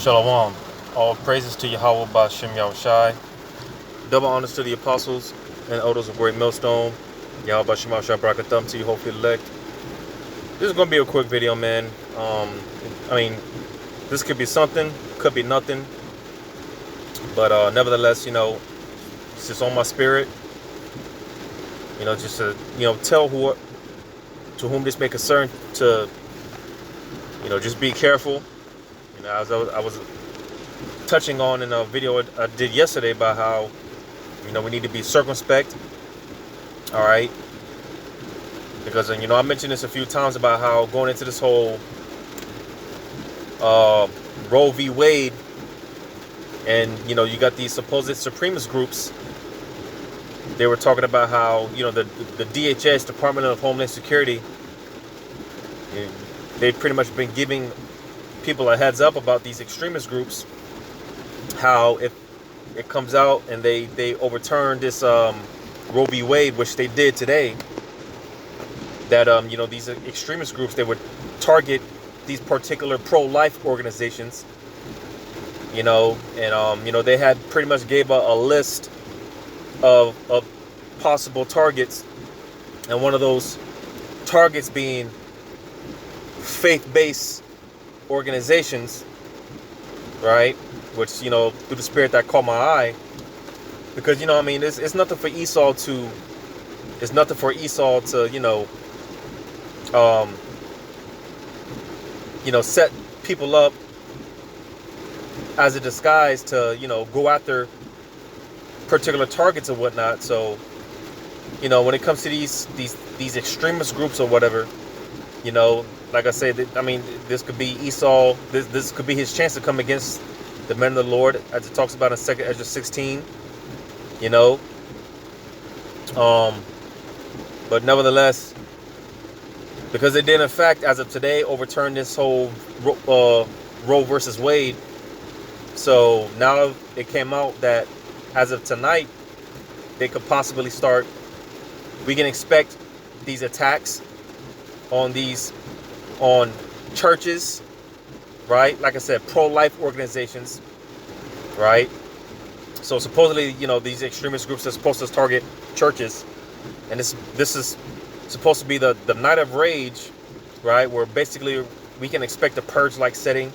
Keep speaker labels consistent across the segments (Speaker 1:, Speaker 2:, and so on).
Speaker 1: Shalom. All praises to Yahweh Ba'Shem Yahushai. Double honors to the apostles and elders of Great Millstone. Yahweh Ba'Shem Yahushai Barakatham to you, hopefully elect. This is going to be a quick video, man. This could be something, could be nothing. But nevertheless, it's just on my spirit. Just to, tell to whom this may concern to, just be careful. As I was touching on in a video I did yesterday about how, we need to be circumspect. All right. Because, I mentioned this a few times about how going into this whole Roe v. Wade, and, you got these supposed supremacist groups. They were talking about how, the DHS, Department of Homeland Security, they've pretty much been giving people a heads up about these extremist groups, how if it comes out and they overturn this Roe v. Wade, which they did today, that these extremist groups, they would target these particular pro-life organizations, and they had pretty much gave a list of possible targets, and one of those targets being faith-based organizations, right? Which, through the spirit that caught my eye, because it's nothing for Esau to set people up as a disguise to go after particular targets or whatnot. So when it comes to these extremist groups or whatever, like I said, this could be Esau. This could be his chance to come against the men of the Lord, as it talks about in 2 Ezra 16. But nevertheless, because they did in fact, as of today, overturn this whole Roe versus Wade. So now it came out that as of tonight, they could possibly start. We can expect these attacks on churches, right? Like I said, pro-life organizations, right? So supposedly, these extremist groups are supposed to target churches, and this is supposed to be the night of rage, right? Where basically we can expect a purge-like setting,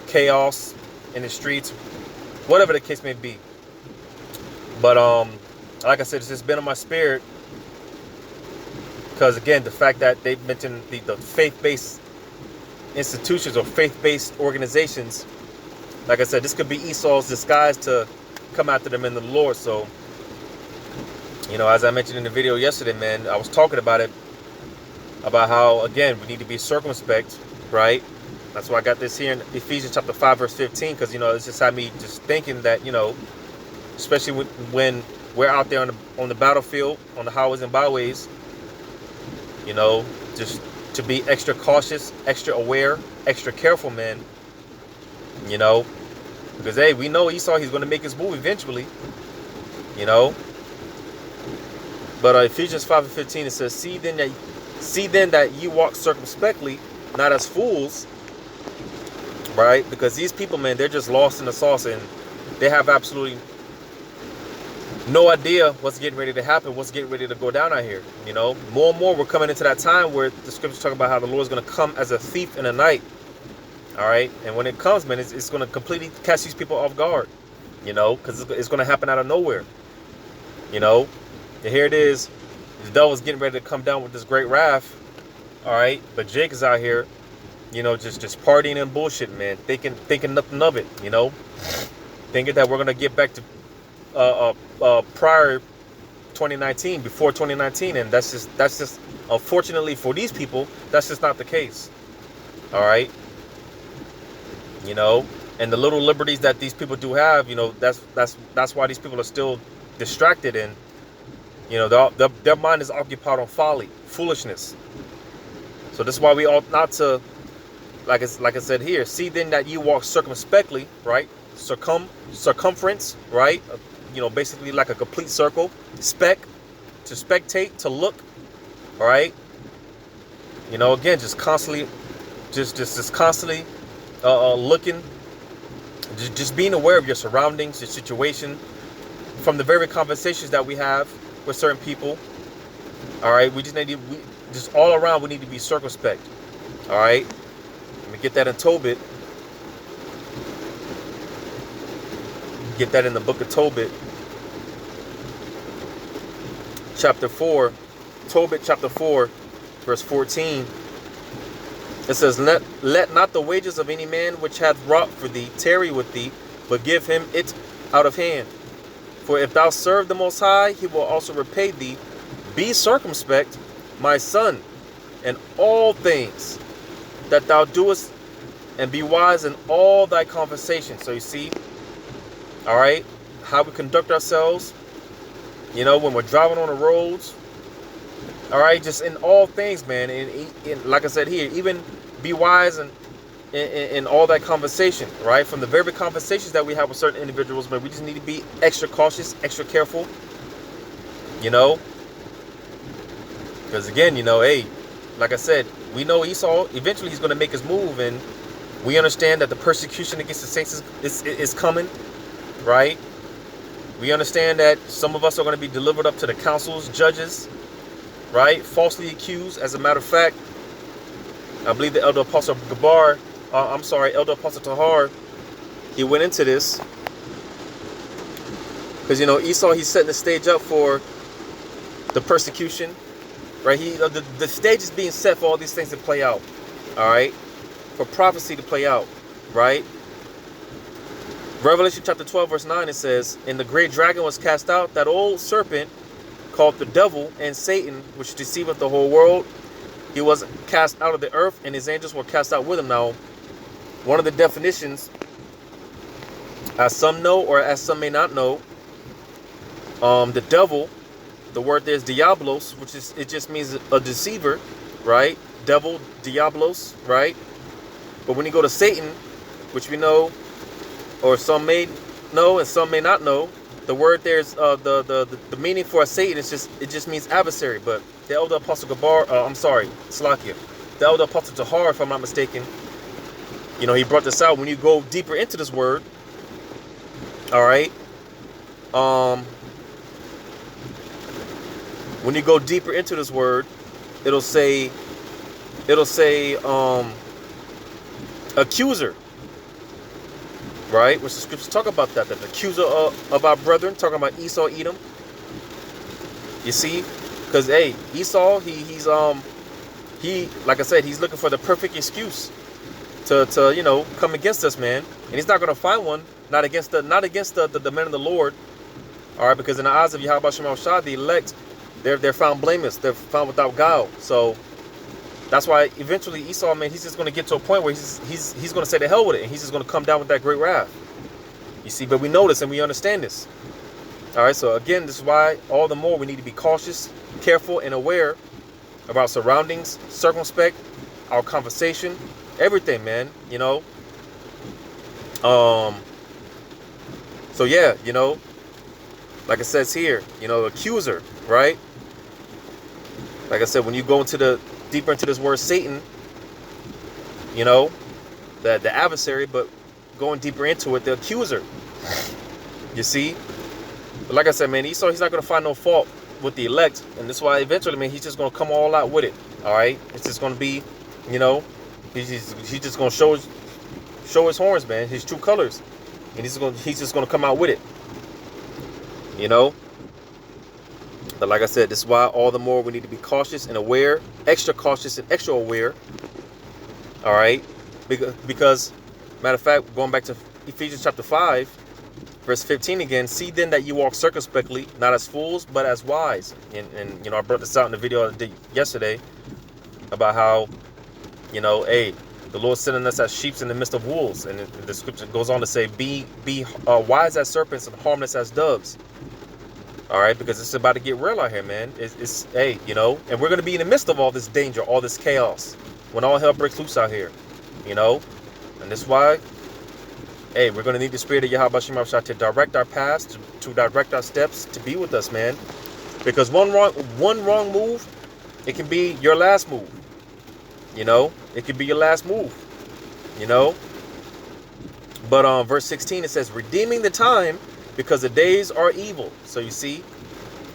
Speaker 1: chaos in the streets, whatever the case may be. But like I said, it's just been on my spirit. Because again, the fact that they mentioned the faith-based institutions or faith-based organizations, like I said, this could be Esau's disguise to come after them in the Lord. So, as I mentioned in the video yesterday, man, I was talking about it, about how, again, we need to be circumspect, right? That's why I got this here in Ephesians chapter 5, verse 15, because, it's just had me just thinking that, especially when we're out there on the battlefield, on the highways and byways, just to be extra cautious, extra aware, extra careful, man. Because, hey, we know Esau, he's going to make his move eventually, But Ephesians 5 and 15, it says, See then that you walk circumspectly, not as fools, right? Because these people, man, they're just lost in the sauce, and they have absolutely no idea what's getting ready to happen, what's getting ready to go down out here. More and more we're coming into that time where the scriptures talk about how the Lord is going to come as a thief in the night. All right. And when it comes, man, it's going to completely catch these people off guard, because it's going to happen out of nowhere. And here it is. The devil's getting ready to come down with this great wrath. All right. But Jake is out here, just partying and bullshitting, man, thinking nothing of it, thinking that we're going to get back to prior 2019, before 2019, and that's just unfortunately for these people, that's just not the case. All right. And the little liberties that these people do have, that's why these people are still distracted, and their mind is occupied on folly, foolishness. So this is why we ought not to, like I said here, see then that you walk circumspectly, right? Circumference, right? Basically like a complete circle. To spectate, to look, all right? Again, just constantly looking, just being aware of your surroundings, your situation, from the very conversations that we have with certain people. All right, we just need to, just all around, we need to be circumspect. All right, let me get that in Tobit. Get that in the book of Tobit, chapter 4. Tobit chapter 4, verse 14. It says, let not the wages of any man which hath wrought for thee tarry with thee, but give him it out of hand. For if thou serve the Most High, he will also repay thee. Be circumspect, my son, in all things that thou doest, and be wise in all thy conversation. So you see, all right, how we conduct ourselves, you know, when we're driving on the roads. All right, just in all things, man. And like I said here, even be wise in all that conversation, right? From the very conversations that we have with certain individuals, but we just need to be extra cautious, extra careful, you know? Because again, you know, hey, like I said, we know Esau, eventually he's going to make his move, and we understand that the persecution against the saints is coming, right? We understand that some of us are going to be delivered up to the councils, judges, right? Falsely accused. As a matter of fact, I believe the Elder Apostle Elder Apostle Tahar, he went into this because, you know, Esau, he's setting the stage up for the persecution, right? The stage is being set for all these things to play out, all right? For prophecy to play out, right? Revelation chapter 12, verse 9, it says, and the great dragon was cast out, that old serpent called the devil and Satan, which deceiveth the whole world. He was cast out of the earth, and his angels were cast out with him. Now, one of the definitions, as some know or as some may not know, the devil, the word there is diablos, which is, it just means a deceiver, right? Devil, diablos, right? But when you go to Satan, which we know, or some may know and some may not know, the word there's the meaning for a Satan is it just means adversary. But the Elder Apostle Slakia, the Elder Apostle Tahar, if I'm not mistaken, you know, he brought this out. When you go deeper into this word, all right, when you go deeper into this word, it'll say accuser, right? Which the scriptures talk about that the accuser of our brethren, talking about Esau, Edom. You see, because hey, Esau, he's like I said, he's looking for the perfect excuse to you know, come against us, man. And he's not gonna find one, not against the men of the Lord, all right? Because in the eyes of Yahweh Shema Shah, the elect, they're found blameless, they're found without guile. So that's why eventually Esau, man, he's just going to get to a point where he's going to say to hell with it, and he's just going to come down with that great wrath. You see, but we know this and we understand this. All right, so again, this is why all the more we need to be cautious, careful, and aware of our surroundings, circumspect, our conversation, everything, man, you know. So yeah, you know, like it says here, you know, accuser, right? Like I said, when you go into deeper into this word Satan, you know, the adversary, but going deeper into it, the accuser. You see? But like I said, man, Esau, he's not going to find no fault with the elect. And that's why eventually, man, he's just going to come all out with it. All right? It's just going to be, you know, he's just going to show his horns, man, his true colors. And he's just going to come out with it. You know? But like I said, this is why all the more we need to be cautious and aware, extra cautious and extra aware. All right? Because matter of fact, going back to Ephesians chapter 5, verse 15 again, see then that you walk circumspectly, not as fools, but as wise. And you know, I brought this out in the video I did yesterday about how, you know, hey, the Lord sending us as sheep in the midst of wolves. And the scripture goes on to say, be wise as serpents and harmless as doves. All right, because it's about to get real out here, man. It's hey, you know, and we're going to be in the midst of all this danger, all this chaos, when all hell breaks loose out here, you know. And that's why, hey, we're going to need the Spirit of Yahweh Shema Shah to direct our paths, to direct our steps, to be with us, man. Because one wrong move, it can be your last move. You know, it could be your last move. You know, But verse 16, it says, redeeming the time because the days are evil. So you see,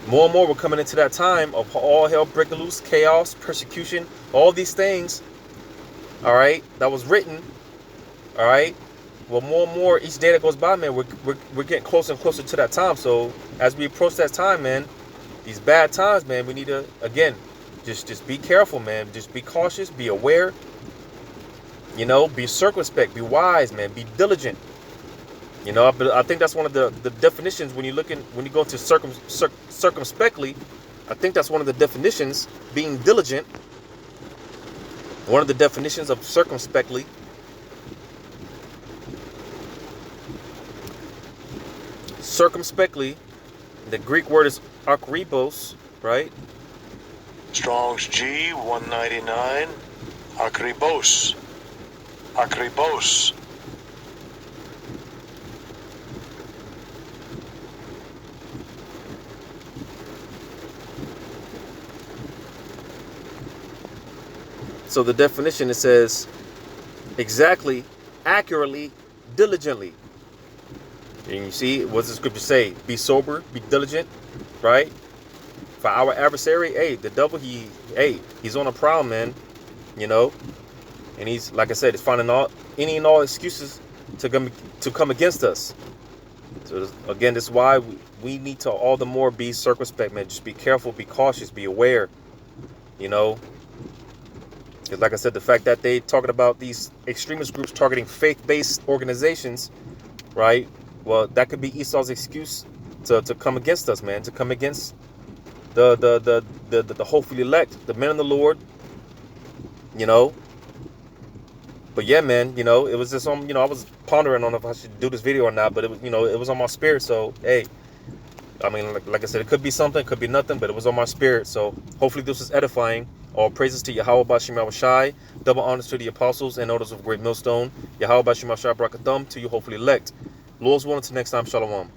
Speaker 1: more and more we're coming into that time of all hell breaking loose, chaos, persecution, all these things, all right, that was written, all right. Well, more and more each day that goes by, man, we're getting closer and closer to that time. So as we approach that time, man, these bad times, man, we need to, again, just be careful, man. Just be cautious, be aware, you know, be circumspect, be wise, man, be diligent. You know, I think that's one of the definitions when you go into circumspectly. I think that's one of the definitions, being diligent. One of the definitions of circumspectly. Circumspectly, the Greek word is akribos, right?
Speaker 2: Strong's G 199. Akribos. Akribos.
Speaker 1: So the definition, it says exactly, accurately, diligently. And you see, what does the scripture say? Be sober, be diligent, right? For our adversary, hey, the devil, he's on a prowl, man. You know, and he's, like I said, he's finding any and all excuses to come against us. So again, this is why we need to all the more be circumspect, man. Just be careful, be cautious, be aware. You know, because like I said, the fact that they talking about these extremist groups targeting faith-based organizations, right? Well, that could be Esau's excuse to come against us, man. To come against the hopefully elect, the men of the Lord. You know. But yeah, man, you know, it was just on, you know, I was pondering on if I should do this video or not, but it was, you know, it was on my spirit. So, hey, I mean, like I said, it could be something, could be nothing, but it was on my spirit. So hopefully this was edifying. All praises to Yahweh Bashim Shai. Double honors to the apostles and elders of Great Millstone. Yahweh Bashim Shai Brakathum to you hopefully elect. Lord's willing, until next time, Shalom.